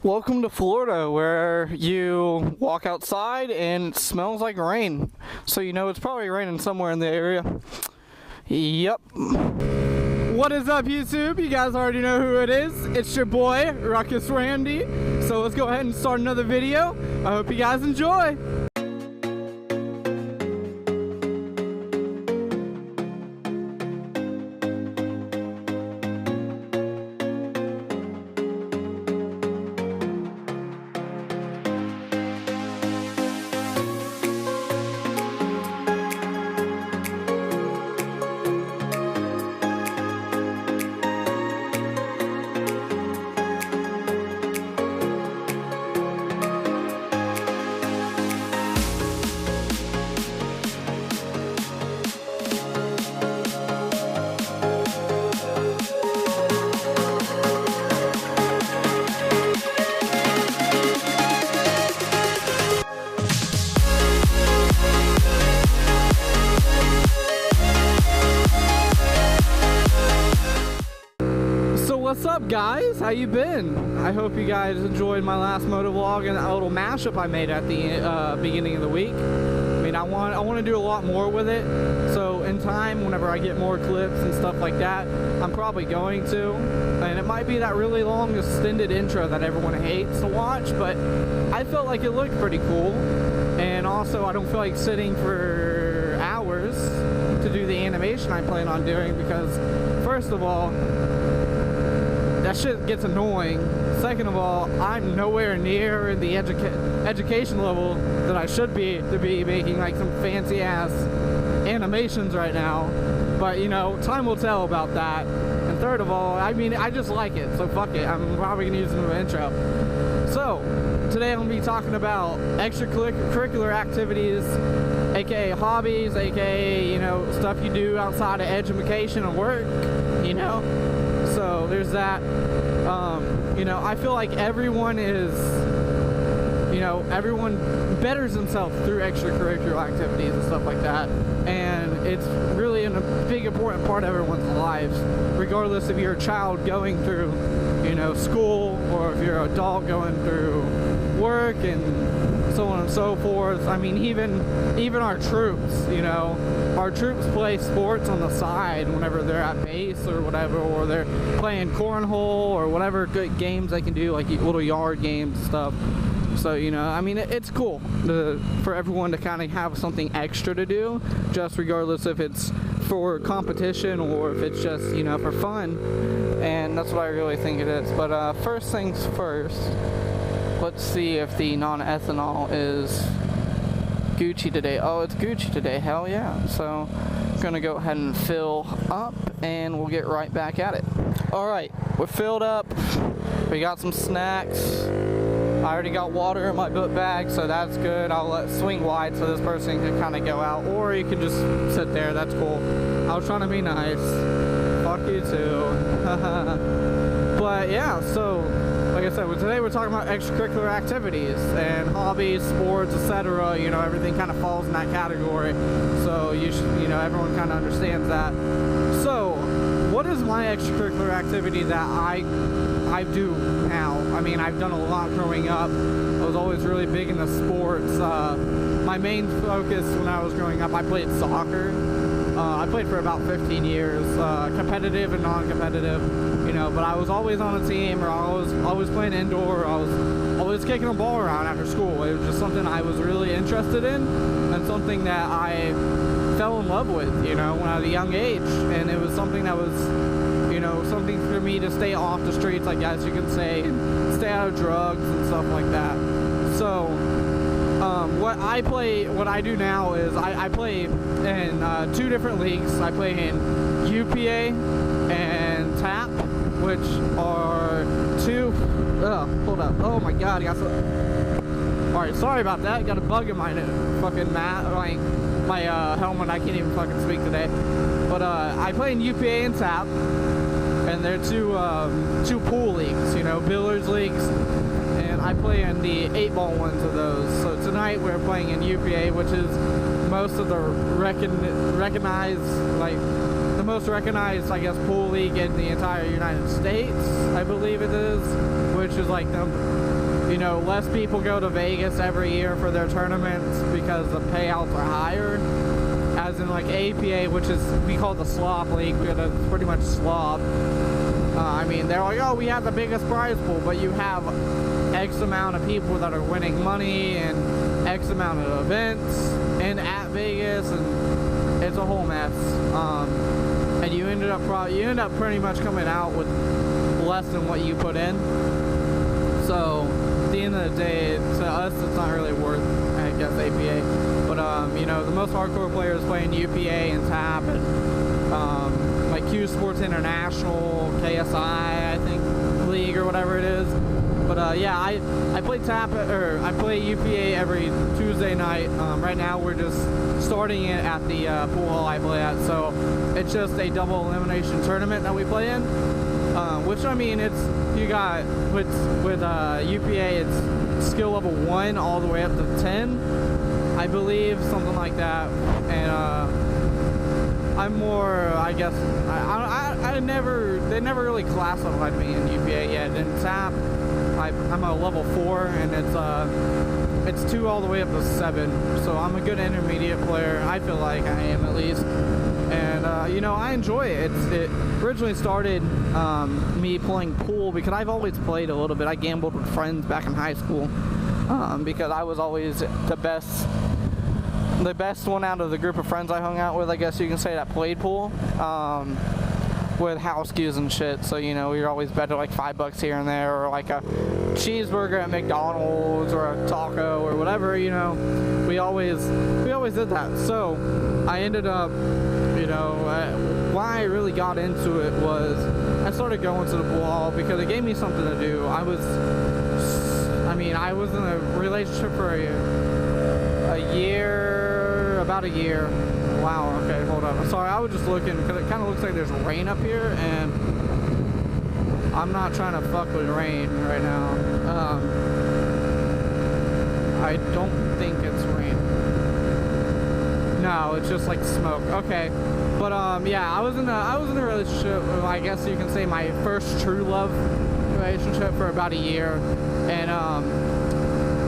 Welcome to Florida, where you walk outside and it smells like rain. So you know it's probably raining somewhere in the area. Yep. What is up, YouTube? You guys already know who it is. It's your boy, Ruckus Randy. So let's go ahead and start another video. I hope you guys enjoy. What's up, guys? How you been? I hope you guys enjoyed my last motovlog and a little mashup I made at the beginning of the week. I mean, I want to do a lot more with it. So in time, whenever I get more clips and stuff like that, I'm probably going to. And it might be that really long, extended intro that everyone hates to watch, but I felt like it looked pretty cool. And also, I don't feel like sitting for hours to do the animation I plan on doing because, first of all, that shit gets annoying. Second of all, I'm nowhere near the education level that I should be to be making like some fancy ass animations right now. But you know, time will tell about that. And third of all, I mean, I just like it, so fuck it. I'm probably gonna use it in the intro. So today I'm gonna be talking about extracurricular activities, aka hobbies, aka, you know, stuff you do outside of education and work, you know. So there's that. You know, I feel like everyone is, you know, everyone betters themselves through extracurricular activities and stuff like that. And it's really a big important part of everyone's lives, regardless if you're a child going through, you know, school, or if you're an adult going through work and so on and so forth. I mean, even our troops, you know, our troops play sports on the side whenever they're at base or whatever, or they're playing cornhole or whatever good games they can do, like little yard games and stuff. So, you know, I mean, it's cool for everyone to kind of have something extra to do, just regardless if it's for competition or if it's just, you know, for fun. And that's what I really think it is. But first things first, let's see if the non-ethanol is Gucci today. Oh, it's Gucci today. Hell yeah. So I'm gonna go ahead and fill up and we'll get right back at it. Alright, we're filled up. We got some snacks. I already got water in my book bag, so that's good. I'll let swing wide so this person can kind of go out, or you can just sit there. That's cool. I was trying to be nice. Fuck you too. But yeah, so like I said, today we're talking about extracurricular activities and hobbies, sports, etc. You know, everything kind of falls in that category. So you should, you know, everyone kind of understands that. So, what is my extracurricular activity that I do now? I mean, I've done a lot growing up. I was always really big into sports. My main focus when I was growing up, I played soccer. I played for about 15 years, competitive and non-competitive, you know, but I was always on a team, or I was always playing indoor, or I was always kicking a ball around after school. It was just something I was really interested in, and something that I fell in love with, you know, when I was a young age. And it was something that was, you know, something for me to stay off the streets, I guess you could say, and stay out of drugs and stuff like that. So what I do now is I play in 2 different leagues. I play in UPA and TAP, which are 2. Hold up. Oh my god, I got some. Alright, sorry about that. Got a bug in my fucking my helmet. I can't even fucking speak today. But I play in UPA and TAP, and they're 2 pool leagues, you know, billiards leagues. And I play in the 8-ball ones of those. So tonight we're playing in UPA, which is most of the recognized, like, the most recognized, I guess, pool league in the entire United States, I believe it is, which is like you know, less people go to Vegas every year for their tournaments because the payouts are higher. As in like APA, which is, we call it the slop league, because it's pretty much slop. I mean, they're like, oh, we have the biggest prize pool, but you have X amount of people that are winning money and X amount of events and at Vegas, and it's a whole mess. And you end up pretty much coming out with less than what you put in. So at the end of the day, to us, it's not really worth, I guess, APA. But you know, the most hardcore players playing UPA and TAP and like Q Sports International, KSI, I think, league or whatever it is. But yeah, I play TAP, or I play UPA every Tuesday night. Right now we're just starting it at the pool hall I play at, so it's just a double elimination tournament that we play in. Which, I mean, it's, you got, with UPA, it's skill level 1 all the way up to 10, I believe, something like that. And I'm more, I guess, they never really classified me in UPA yet. In TAP, I'm a level 4, and it's 2 all the way up to 7, so I'm a good intermediate player. I feel like I am, at least. And you know, I enjoy it. It originally started me playing pool because I've always played a little bit. I gambled with friends back in high school because I was always the best one out of the group of friends I hung out with, I guess you can say, that played pool. With house cues and shit, so you know, we were always betting like $5 here and there, or like a cheeseburger at McDonald's, or a taco, or whatever, you know. We always did that. So I ended up, you know, why I really got into it was I started going to the pool hall because it gave me something to do. I was in a relationship for a year, about a year. Wow, okay, hold up. Sorry, I was just looking because it kind of looks like there's rain up here, and I'm not trying to fuck with rain right now. I don't think it's rain. No, it's just like smoke. Okay, but yeah, I was in a relationship. I guess you can say my first true love relationship for about a year, and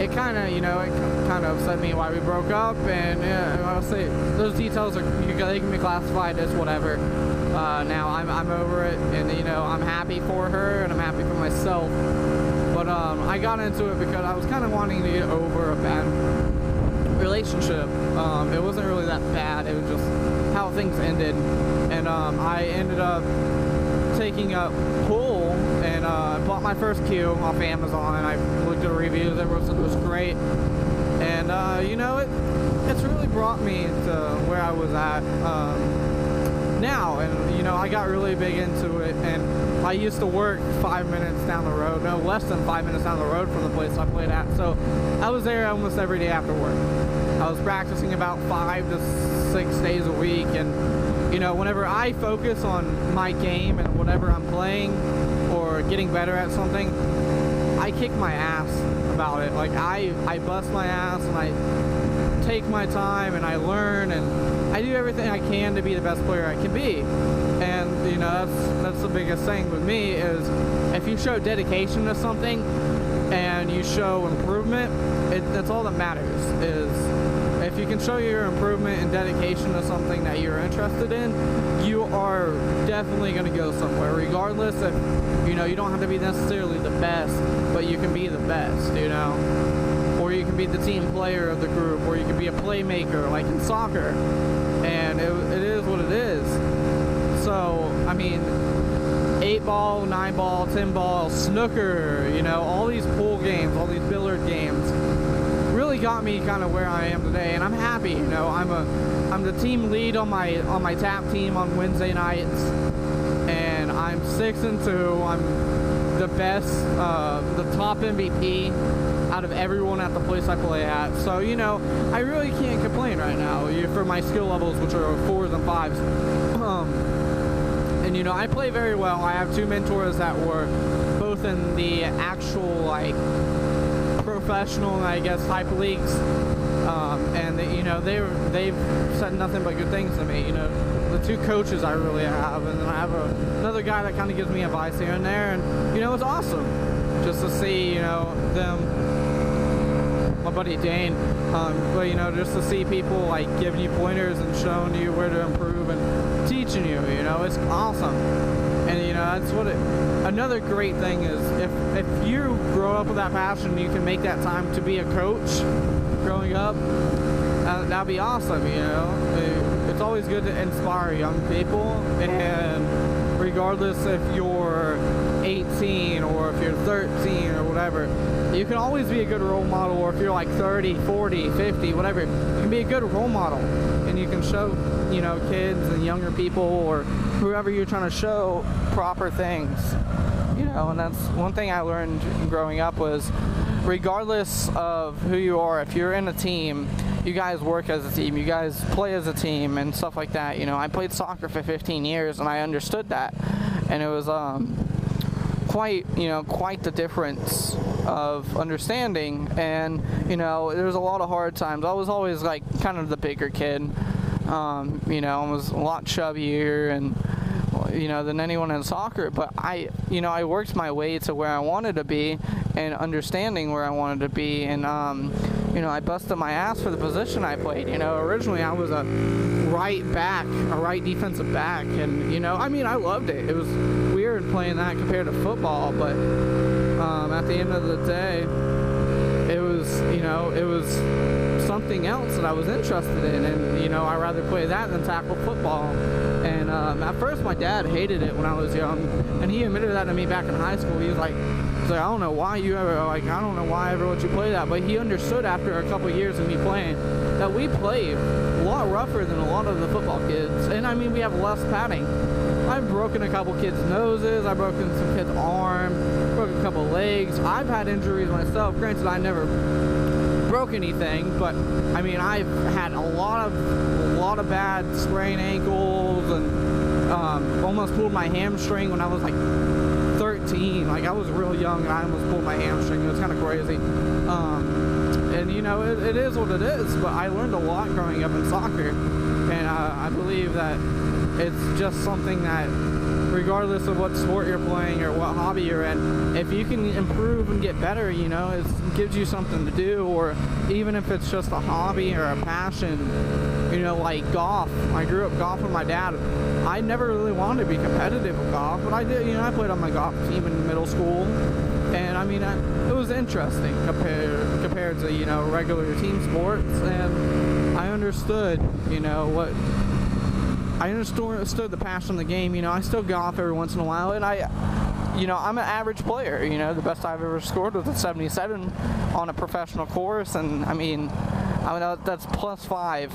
it kind of, you know, it kind of upset me why we broke up, and I'll say those details they can be classified as whatever. Now I'm over it, and you know, I'm happy for her and I'm happy for myself. But I got into it because I was kind of wanting to get over a bad relationship. It wasn't really that bad. It was just how things ended, and I ended up taking up pool, and I bought my first cue off Amazon. I looked at the reviews, everyone said it was great, and you know, it's really brought me to where I was at now, and you know, I got really big into it, and I used to work 5 minutes down the road, no, less than 5 minutes down the road from the place I played at, so I was there almost every day after work. I was practicing about 5 to 6 days a week, and you know, whenever I focus on my game and whatever I'm playing or getting better at something, I kick my ass about it. Like, I bust my ass, and I take my time, and I learn, and I do everything I can to be the best player I can be. And you know, that's the biggest thing with me, is if you show dedication to something and you show improvement, that's all that matters. Is if you can show your improvement and dedication to something that you're interested in, you are definitely going to go somewhere, regardless if, you know, you don't have to be necessarily the best, but you can be the best, you know, or you can be the team player of the group, or you can be a playmaker, like in soccer, and it is what it is. So, I mean, 8-ball, 9-ball, 10-ball, snooker, you know, all these pool games, all these billiard games, really got me kind of where I am today, and I'm happy. You know, I'm the team lead on my TAP team on Wednesday nights, and I'm 6-2. I'm the best, the top MVP out of everyone at the place I play at. So you know, I really can't complain right now for my skill levels, which are 4s and 5s. And you know, I play very well. I have 2 mentors that were both in the actual, like, professional, I guess, type leagues, and you know, they've said nothing but good things to me. You know, the 2 coaches I really have, and then I have another guy that kind of gives me advice here and there, and you know, it's awesome. just to see, them, my buddy Dane, but just to see people like giving you pointers and showing you where to improve and teaching you, it's awesome. And that's what another great thing is, if you grow up with that passion, you can make that time to be a coach growing up, that'd be awesome. It's always good to inspire young people, and regardless if you're 18 or if you're 13 or whatever, you can always be a good role model. Or if you're like 30, 40, 50, whatever, you can be a good role model, and you can show kids and younger people or whoever you're trying to show proper things. And that's one thing I learned growing up was, regardless of who you are, if you're in a team, you guys work as a team, you guys play as a team and stuff like that. I played soccer for 15 years and I understood that, and it was quite the difference of understanding. And there was a lot of hard times. I was always like kind of the bigger kid, I was a lot chubbier and than anyone in soccer, but I worked my way to where I wanted to be and understanding where I wanted to be. And I busted my ass for the position I played. Originally I was a right defensive back, and I loved it. It was weird playing that compared to football, but at the end of the day, it was something else that I was interested in, and I'd rather play that than tackle football. And at first my dad hated it when I was young, and he admitted that to me back in high school. He was like, I don't know why I ever let you play that. But he understood after a couple of years of me playing that we played a lot rougher than a lot of the football kids. And we have less padding. I've broken a couple kids' noses, I've broken some kids' arm, broken a couple legs. I've had injuries myself. Granted, I never broke anything, but I've had a lot of bad sprained ankles, and almost pulled my hamstring when I was like 13. Like, I was real young and I almost pulled my hamstring. It was kind of crazy. And it is what it is, but I learned a lot growing up in soccer, and I believe that it's just something that, regardless of what sport you're playing or what hobby you're in, if you can improve and get better, it gives you something to do. Or even if it's just a hobby or a passion, like golf. I grew up golfing with my dad. I never really wanted to be competitive with golf, but I did. I played on my golf team in middle school, and it was interesting compared to regular team sports. And I understood I understood the passion of the game. I still golf every once in a while, and I'm an average player. The best I've ever scored was a 77 on a professional course, and that's +5,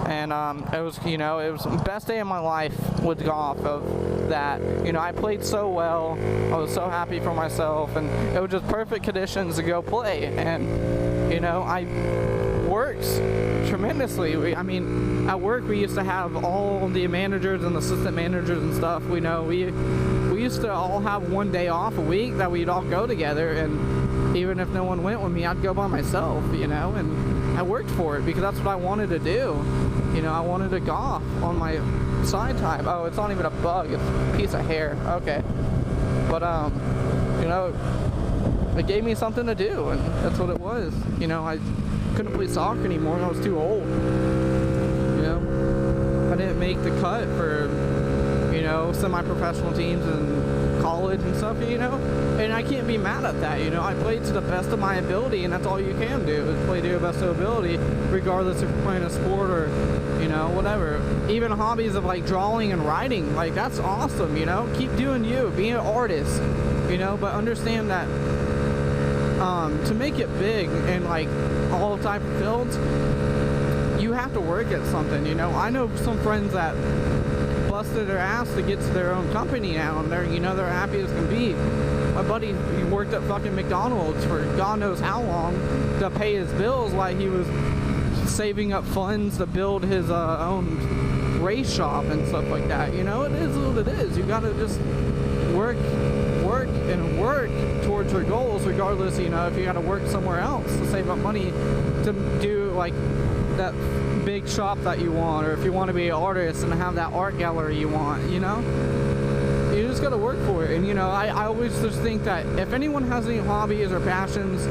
and it was the best day of my life with golf. Of that, I played so well. I was so happy for myself, and it was just perfect conditions to go play. And I worked tremendously. At work we used to have all the managers and assistant managers and stuff. We used to all have one day off a week that we'd all go together, and even if no one went with me, I'd go by myself, and I worked for it because that's what I wanted to do. I wanted to golf on my side time. Oh, it's not even a bug, it's a piece of hair. Okay. But it gave me something to do, and that's what it was. I couldn't play soccer anymore. I was too old. I didn't make the cut for semi-professional teams in college and stuff, and I can't be mad at that. I played to the best of my ability, and that's all you can do, is play to your best ability, regardless if you're playing a sport or whatever. Even hobbies of like drawing and writing, like, that's awesome. Keep doing you, be an artist, but understand that to make it big in like all type of fields, you have to work at something. I know some friends that busted their ass to get to their own company now, and they're happy as can be. My buddy, he worked at fucking McDonald's for God knows how long to pay his bills while he was saving up funds to build his own race shop and stuff like that. It is what it is. You gotta just work towards your goals, regardless. If you gotta work somewhere else to save up money to do like that big shop that you want, or if you want to be an artist and have that art gallery you want, you just gotta work for it. And you know, I always just think that if anyone has any hobbies or passions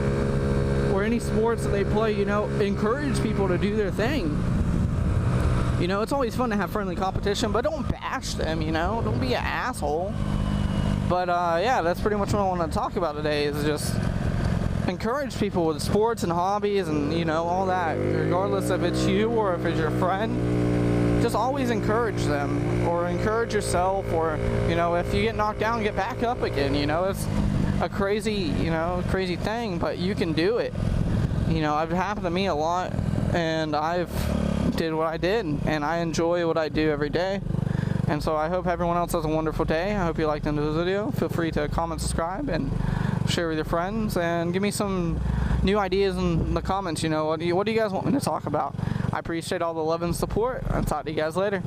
or any sports that they play, you know, encourage people to do their thing. You know, it's always fun to have friendly competition, but don't bash them, you know, don't be an asshole. But yeah, that's pretty much what I want to talk about today, is just encourage people with sports and hobbies and, you know, all that, regardless if it's you or if it's your friend. Just always encourage them, or encourage yourself, or, you know, if you get knocked down, get back up again. You know, it's a crazy thing, but you can do it. You know, it happened to me a lot, and I've did what I did, and I enjoy what I do every day. And so I hope everyone else has a wonderful day. I hope you liked this video. Feel free to comment, subscribe, and share with your friends, and give me some new ideas in the comments. You know, what do you guys want me to talk about? I appreciate all the love and support. I'll talk to you guys later.